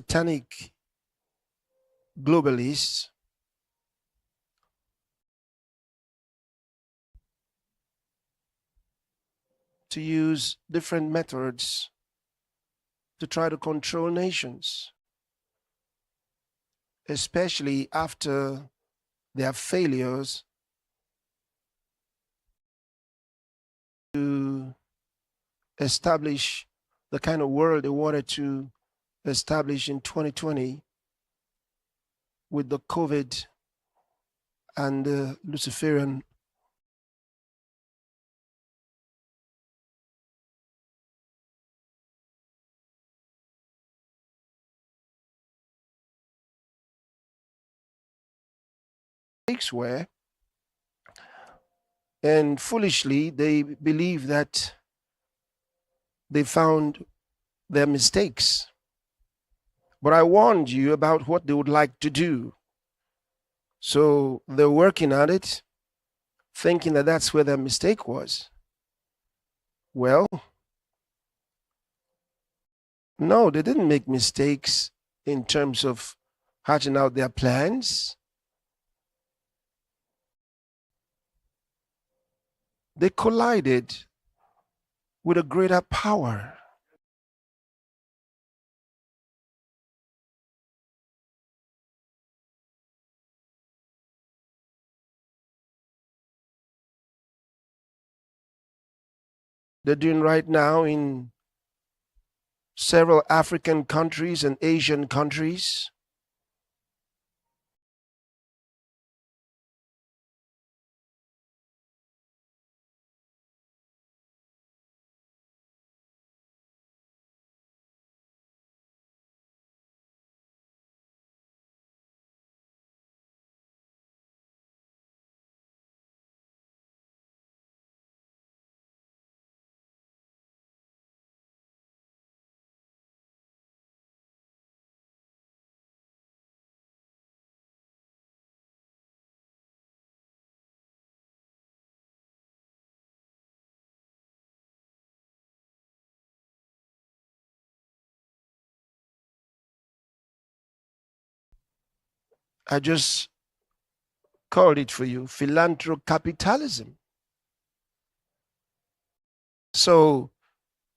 satanic globalists to use different methods to try to control nations, especially after their failures to establish the kind of world they wanted to establish in 2020 with the COVID and the Luciferian were. And foolishly, they believe that they found their mistakes. But I warned you about what they would like to do. So they're working on it, thinking that that's where their mistake was. Well, no, they didn't make mistakes in terms of hatching out their plans. They collided with a greater power. They're doing right now in several African countries and Asian countries. I just called it for you philanthrocapitalism. So,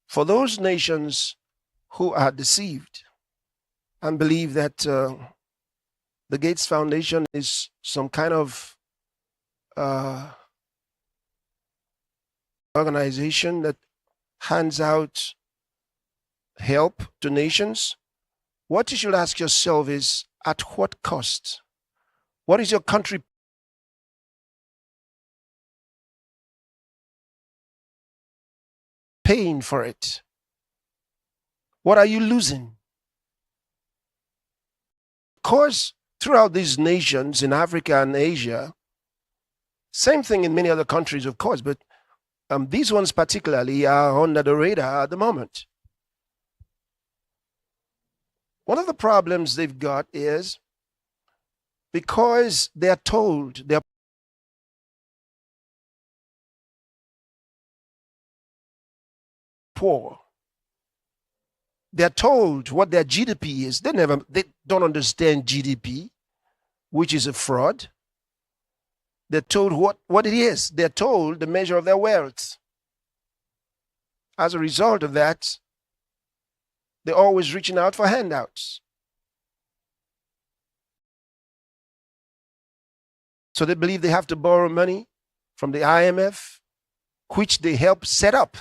for those nations who are deceived and believe that the Gates Foundation is some kind of organization that hands out help to nations, what you should ask yourself is at what cost? What is your country paying for it? What are you losing? Of course, throughout these nations in Africa and Asia, same thing in many other countries, of course, but these ones particularly are under the radar at the moment. One of the problems they've got is because they're told they're poor. They're told what their GDP is. They don't understand GDP, which is a fraud. They're told what it is. They're told the measure of their wealth. As a result of that, they're always reaching out for handouts. So they believe they have to borrow money from the IMF, which they help set up.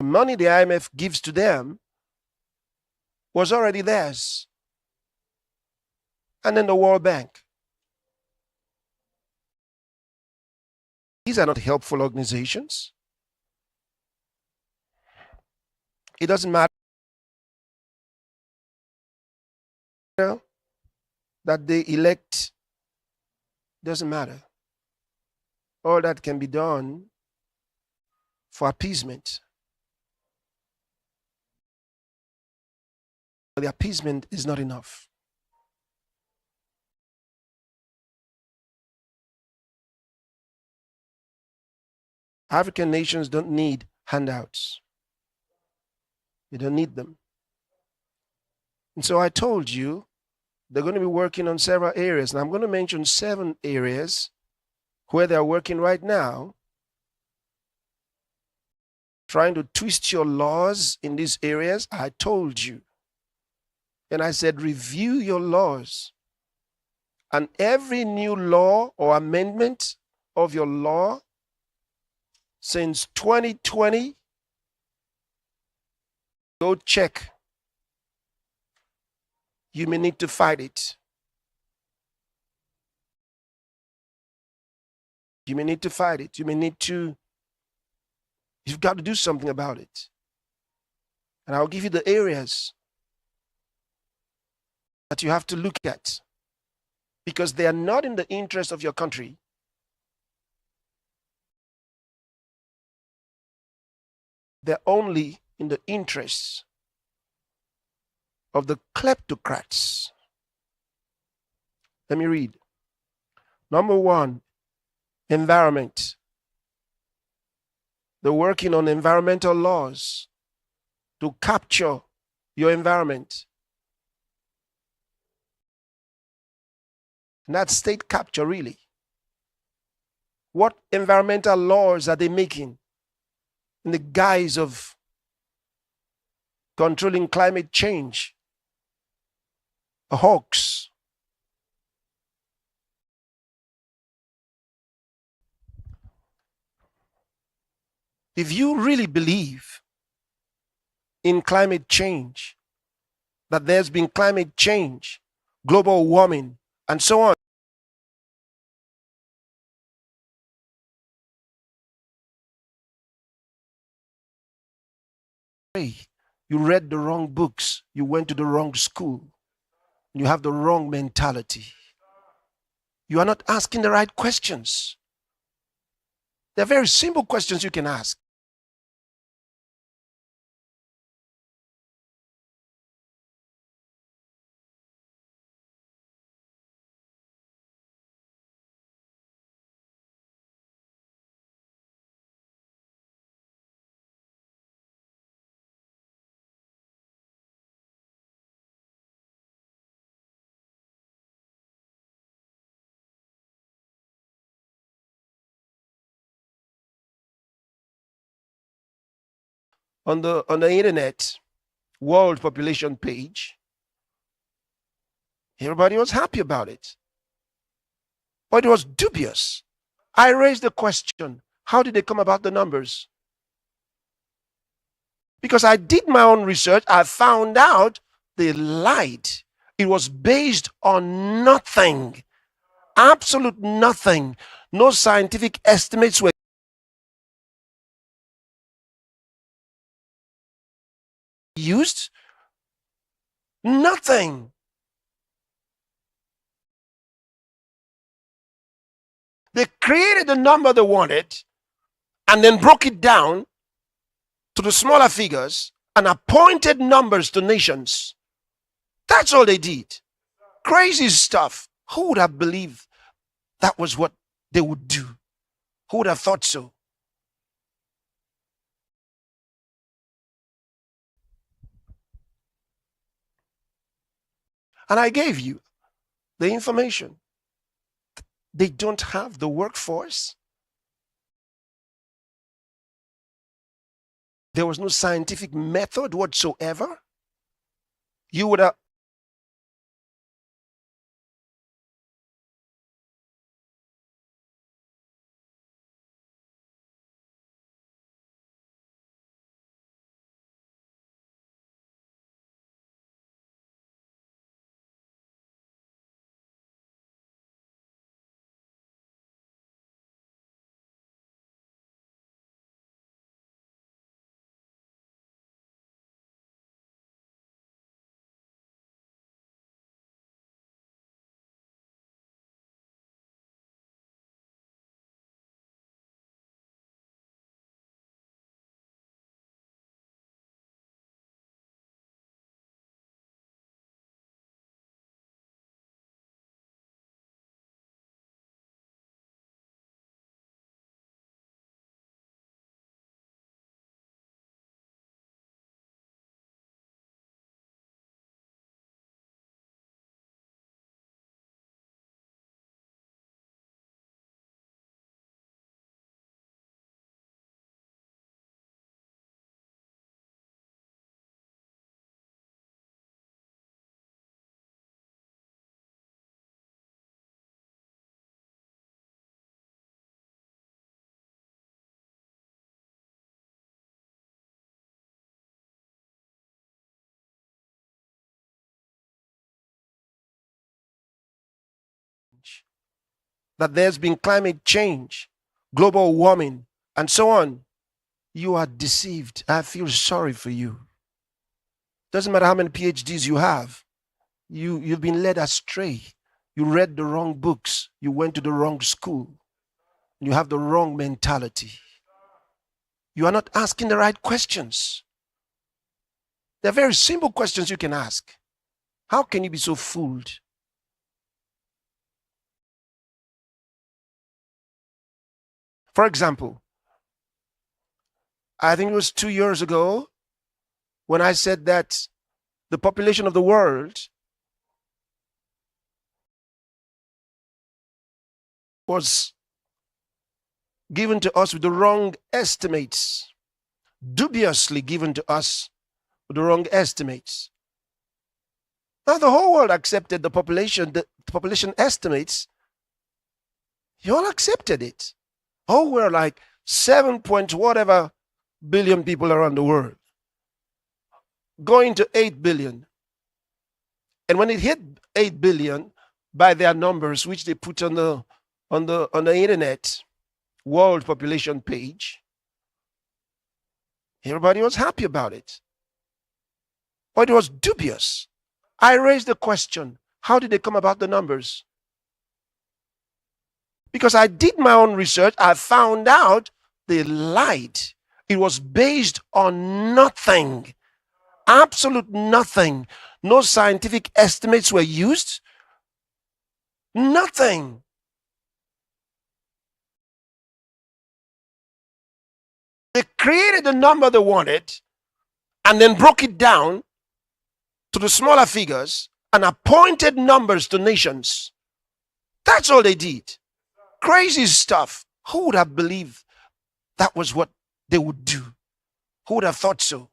The money the IMF gives to them was already theirs. And then the World Bank. These are not helpful organizations. It doesn't matter that they elect, doesn't matter. All that can be done for appeasement. But the appeasement is not enough. African nations don't need handouts. You don't need them. And so I told you they're going to be working on several areas. And I'm going to mention 7 areas where they're working right now, trying to twist your laws in these areas. I told you. And I said, review your laws. And every new law or amendment of your law since 2020, go check. You may need to fight it. You may need to fight it. You may need to, you've got to do something about it. And I'll give you the areas that you have to look at, because they are not in the interest of your country. They're only in the interests of the kleptocrats. Let me read. Number 1, environment. They're working on environmental laws to capture your environment. And that's state capture, really. What environmental laws are they making in the guise of controlling climate change? A hoax. If you really believe in climate change, that there's been climate change, global warming, and so on, you read the wrong books, you went to the wrong school, you have the wrong mentality. You are not asking the right questions. They're very simple questions you can ask. On the internet world population page, everybody was happy about it, but it was dubious. I raised the question, how did they come about the numbers? Because I did my own research, I found out they lied. It was based on nothing, absolute nothing. No scientific estimates were used. Nothing. They created the number they wanted and then broke it down to the smaller figures and appointed numbers to nations. That's all they did. Crazy stuff. Who would have believed that was what they would do? Who would have thought so? And I gave you the information. They don't have the workforce. There was no scientific method whatsoever. You would have that there's been climate change, global warming, and so on, you are deceived. I feel sorry for you. Doesn't matter how many PhDs you have, you've been led astray. You read the wrong books, you went to the wrong school, you have the wrong mentality. You are not asking the right questions. They're very simple questions you can ask. How can you be so fooled? For example, I think it was 2 years ago when I said that the population of the world was given to us with the wrong estimates, dubiously given to us with the wrong estimates. Now the whole world accepted the population estimates. You all accepted it. Oh, we're like 7 point whatever billion people around the world, going to 8 billion. And when it hit 8 billion by their numbers, which they put on the internet world population page, everybody was happy about it. But it was dubious. I raised the question, how did they come about the numbers? Because I did my own research, I found out they lied. It was based on nothing, absolute nothing. No scientific estimates were used. Nothing. They created the number they wanted and then broke it down to the smaller figures and appointed numbers to nations. That's all they did. Crazy stuff. Who would have believed that was what they would do? Who would have thought so?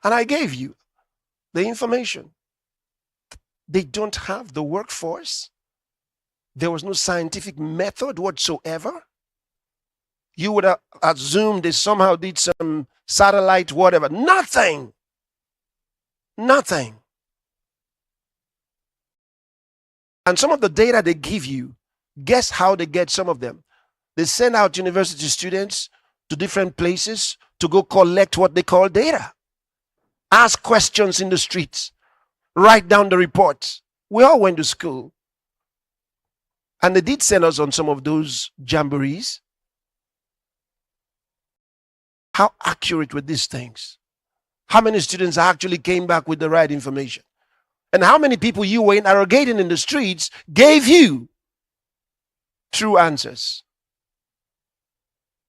And I gave you the information. They don't have the workforce. There was no scientific method whatsoever. You would have assumed they somehow did some satellite, whatever. Nothing. Nothing. And some of the data they give you, guess how they get some of them? They send out university students to different places to go collect what they call data. Ask questions in the streets. Write down the reports. We all went to school. And they did send us on some of those jamborees. How accurate were these things? How many students actually came back with the right information? And how many people you were interrogating in the streets gave you true answers?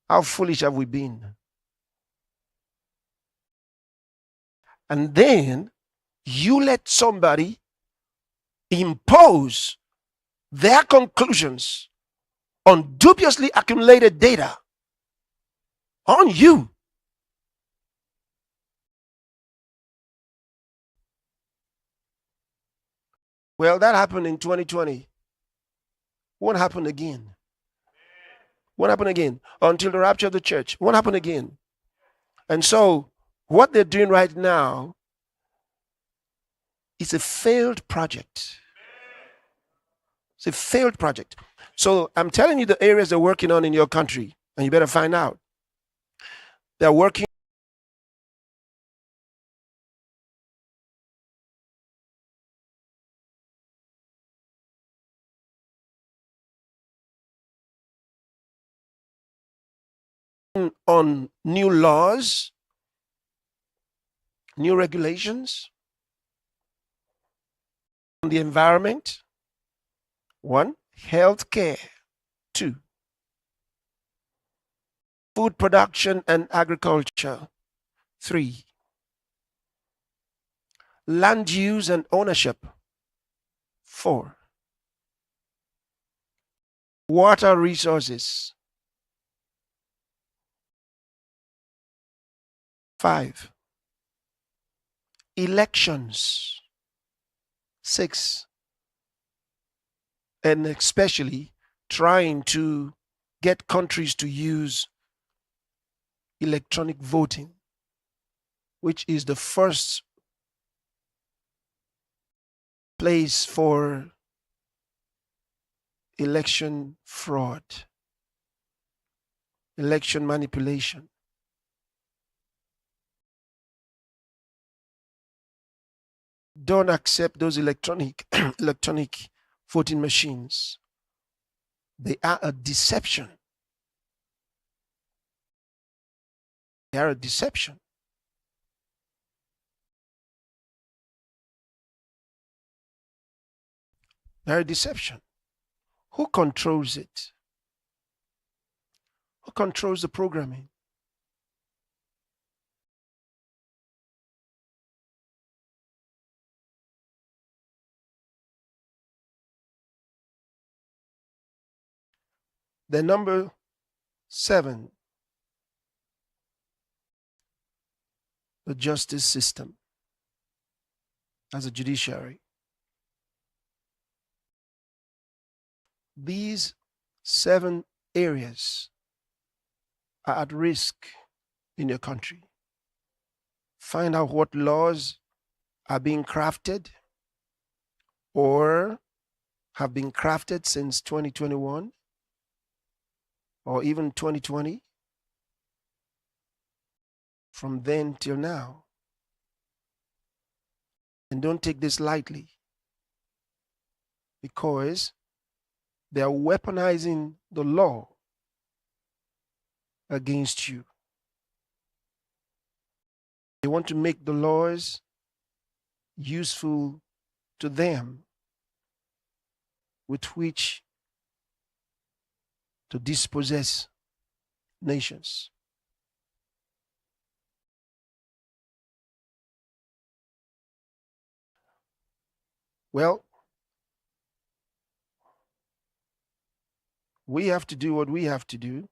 How foolish have we been? And then you let somebody impose their conclusions on dubiously accumulated data on you. Well, that happened in 2020. Won't happen again. Won't happen again until the rapture of the church. Won't happen again. And so what they're doing right now is a failed project. It's a failed project. So I'm telling you the areas they're working on in your country, and you better find out. They're working on new laws, new regulations on the environment. 1, healthcare. 2, food production and agriculture. 3, land use and ownership. 4, water resources. 5, elections. 6, and especially trying to get countries to use electronic voting, which is the first place for election fraud, election manipulation. Don't accept those electronic voting machines. They are a deception. They are a deception. They are a deception. Who controls it? Who controls the programming? The number 7, the justice system as a judiciary. These 7 areas are at risk in your country. Find out what laws are being crafted or have been crafted since 2021 or even 2020, from then till now. And don't take this lightly, because they are weaponizing the law against you. They want to make the laws useful to them, with which to dispossess nations. Well, we have to do what we have to do.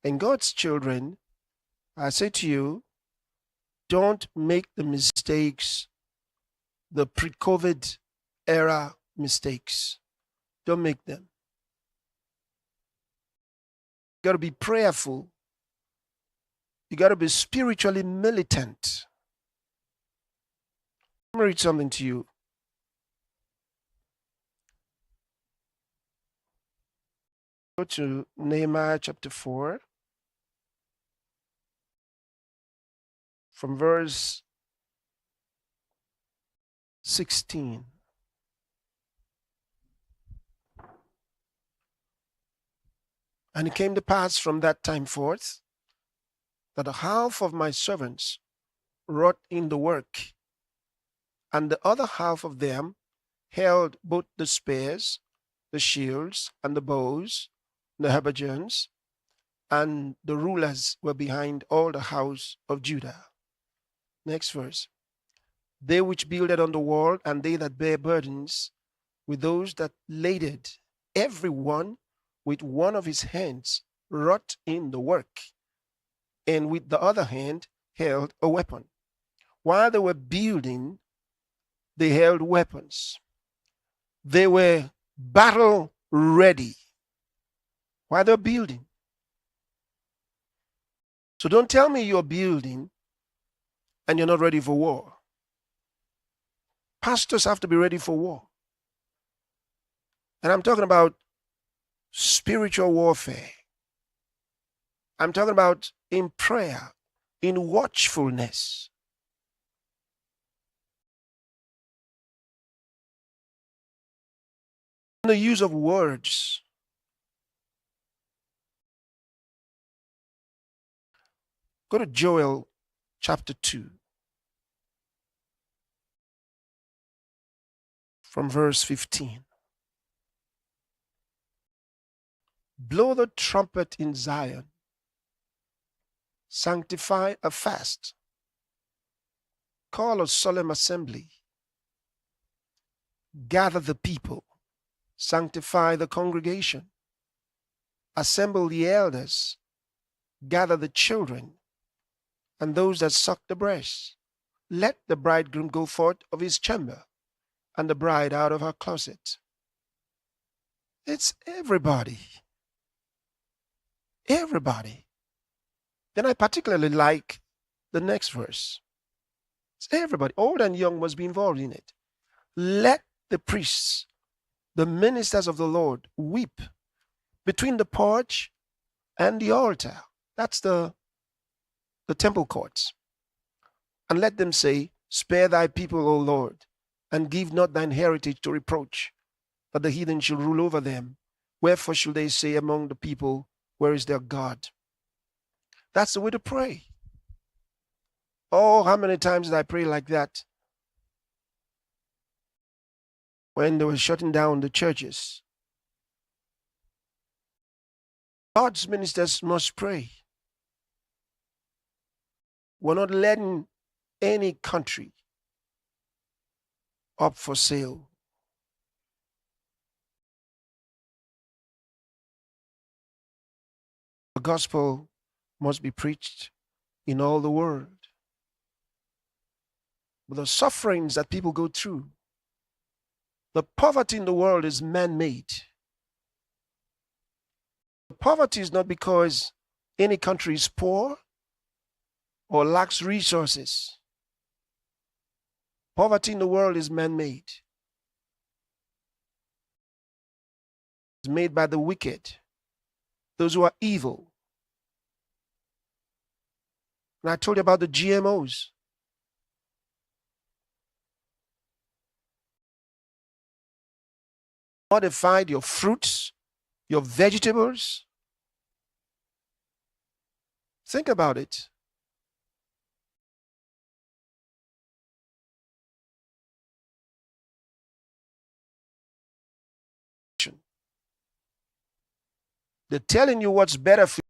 And God's children, I say to you, don't make the mistakes, the pre-COVID era mistakes. Don't make them. You got to be prayerful. You got to be spiritually militant. Let me read something to you. Go to Nehemiah chapter 4, from verse 16. And it came to pass from that time forth that the half of my servants wrought in the work, and the other half of them held both the spears, the shields, and the bows, the habergeons, and the rulers were behind all the house of Judah. Next verse. They which builded on the wall, and they that bear burdens, with those that laded, every one with one of his hands wrought in the work, and with the other hand held a weapon. While they were building, they held weapons. They were battle ready while they're building. So don't tell me you're building and you're not ready for war. Pastors have to be ready for war. And I'm talking about spiritual warfare. I'm talking about in prayer, in watchfulness. The use of words. Go to Joel chapter 2, from verse 15. Blow the trumpet in Zion. Sanctify a fast. call a solemn assembly, gather the people, sanctify the congregation, assemble the elders, gather the children, and those that suck the breast. Let the bridegroom go forth of his chamber, and the bride out of her closet. It's everybody. Everybody. Then I particularly like the next verse. It's everybody. Old and young must be involved in it. Let the priests, the ministers of the Lord, weep between the porch and the altar. That's the temple courts. And let them say, spare thy people, O Lord, and give not thine heritage to reproach, that the heathen shall rule over them. Wherefore should they say among the people, where is their God? That's the way to pray. Oh, how many times did I pray like that? When they were shutting down the churches. God's ministers must pray. We're not letting any country up for sale. The gospel must be preached in all the world. But the sufferings that people go through, the poverty in the world is man-made. The poverty is not because any country is poor or lacks resources. Poverty in the world is man-made. It's made by the wicked, those who are evil. And I told you about the GMOs. Modified your fruits, your vegetables. Think about it. They're telling you what's better for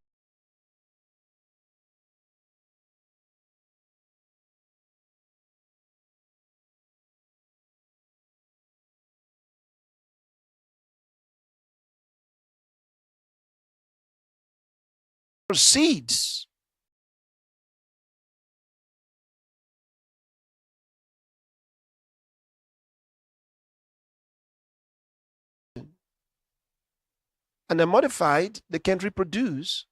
seeds. And they're modified, they can't reproduce,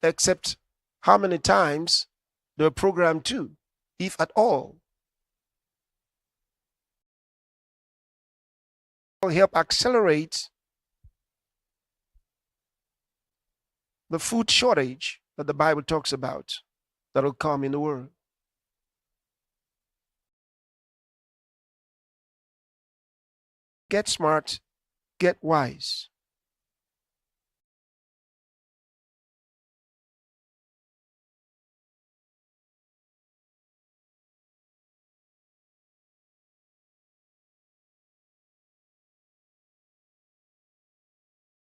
except how many times they're programmed to, if at all. Will help accelerate the food shortage that the Bible talks about that will come in the world. Get smart, get wise.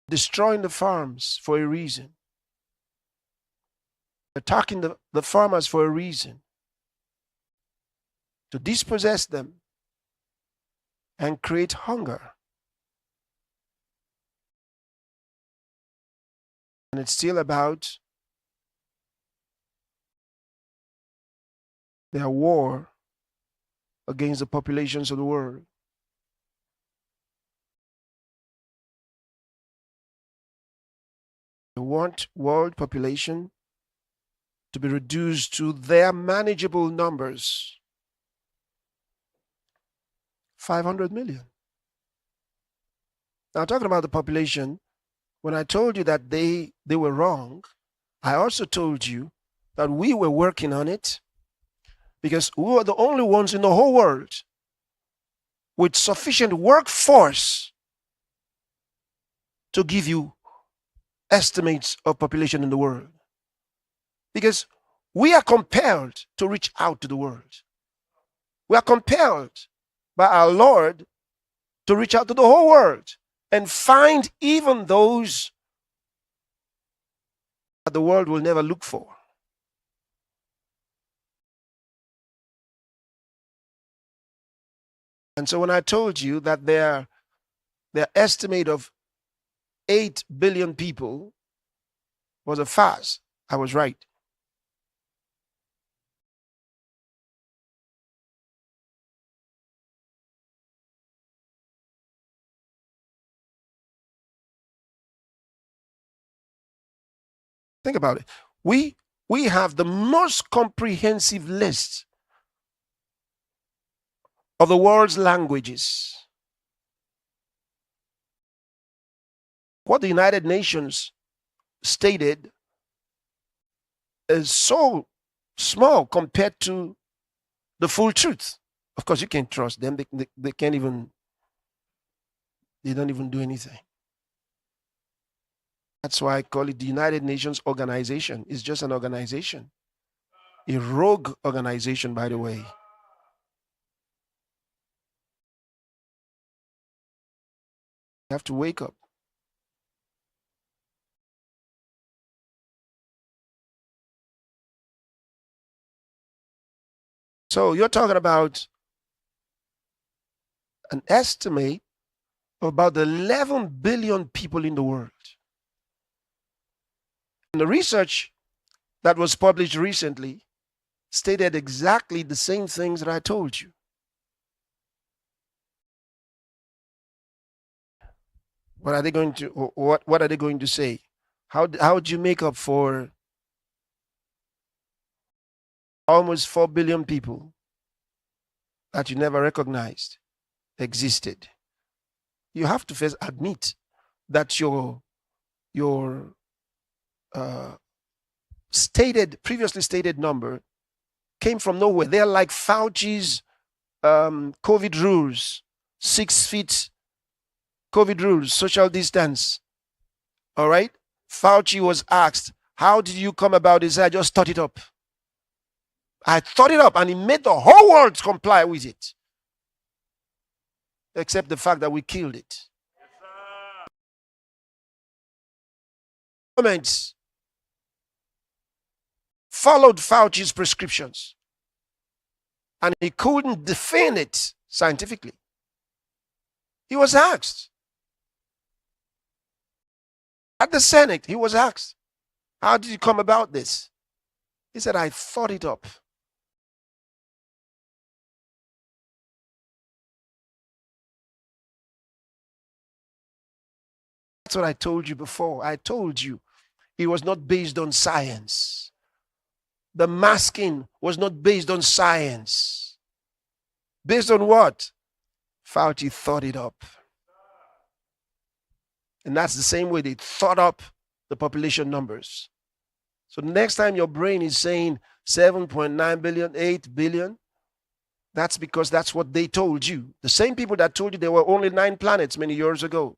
Destroying the farms for a reason. Attacking the farmers for a reason. To dispossess them and create hunger. And it's still about their war against the populations of the world. They want world population to be reduced to their manageable numbers. 500 million. Now, talking about the population, when I told you that they were wrong, I also told you that we were working on it because we were the only ones in the whole world with sufficient workforce to give you estimates of population in the world. Because we are compelled to reach out to the world. We are compelled by our Lord to reach out to the whole world and find even those that the world will never look for. And so when I told you that their estimate of 8 billion people was a farce, I was right. Think about it. We have the most comprehensive list of the world's languages. What the United Nations stated is so small compared to the full truth. Of course, you can't trust them. They can't even, they don't even do anything. That's why I call it the United Nations organization. It's just an organization, a rogue organization, by the way. You have to wake up. So you're talking about an estimate of about 11 billion people in the world. And the research that was published recently stated exactly the same things that I told you. What are they going to what are they going to say? How would you make up for almost 4 billion people that you never recognized existed? You have to first admit that your uh, previously stated number came from nowhere. They're like Fauci's COVID rules, 6 feet COVID rules, social distance. All right. Fauci was asked, how did you come about this? I just thought it up. I thought it up, and he made the whole world comply with it. Except the fact that we killed it. Governments followed Fauci's prescriptions, and he couldn't defend it scientifically. He was asked. At the Senate, he was asked, how did you come about this? He said, I thought it up. That's what I told you before. I told you it was not based on science. The masking was not based on science. Based on what? Fauci thought it up. And that's the same way they thought up the population numbers. So the next time your brain is saying 7.9 billion, 8 billion, that's because that's what they told you. The same people that told you there were only 9 planets many years ago.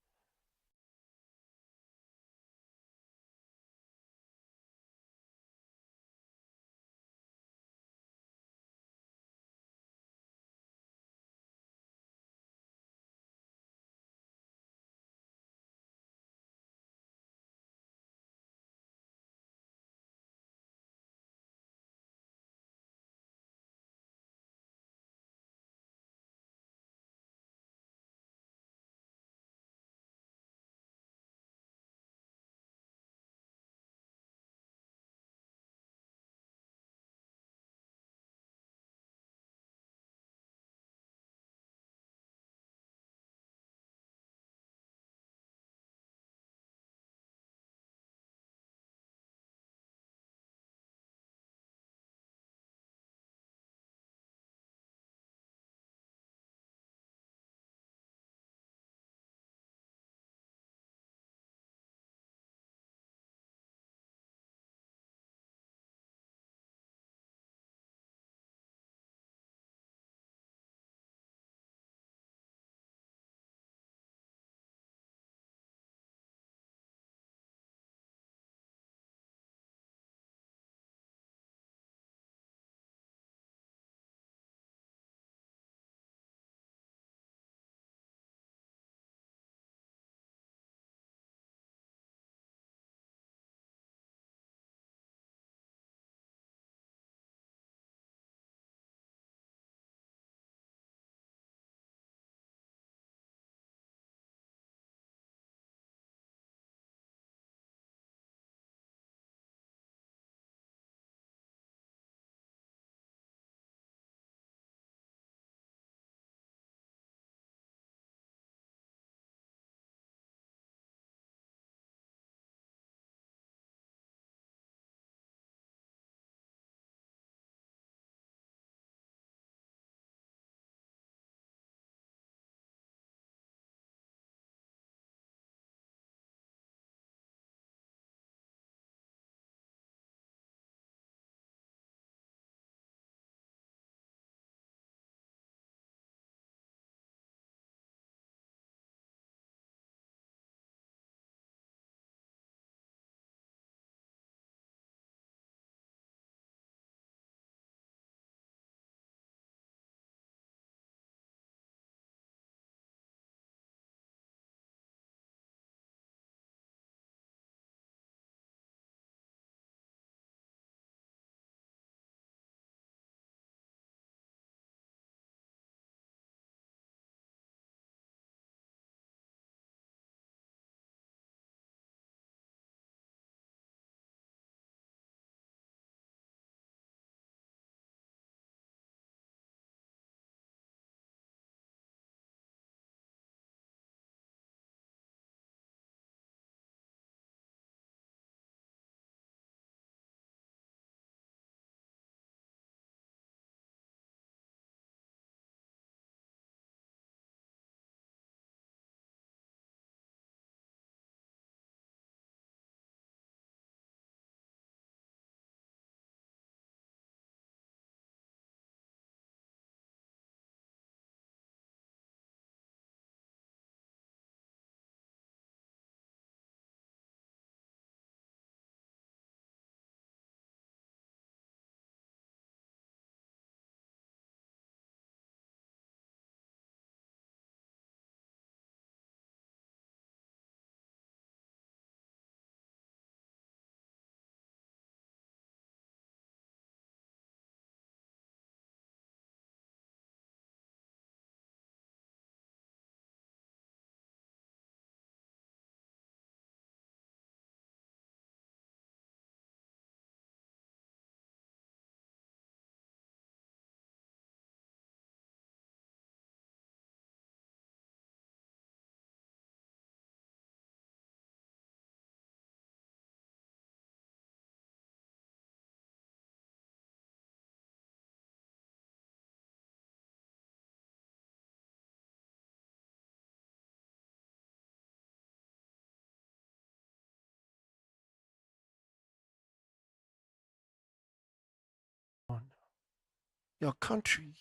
your country.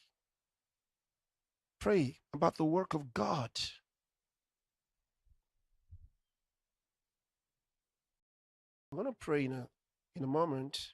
Pray about the work of God. I'm going to pray in a moment.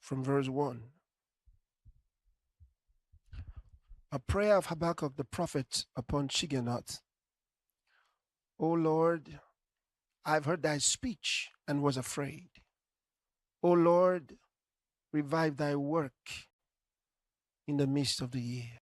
From verse 1. A prayer of Habakkuk the prophet upon Shigionoth. O Lord, I've heard thy speech and was afraid. O Lord, revive thy work in the midst of the year.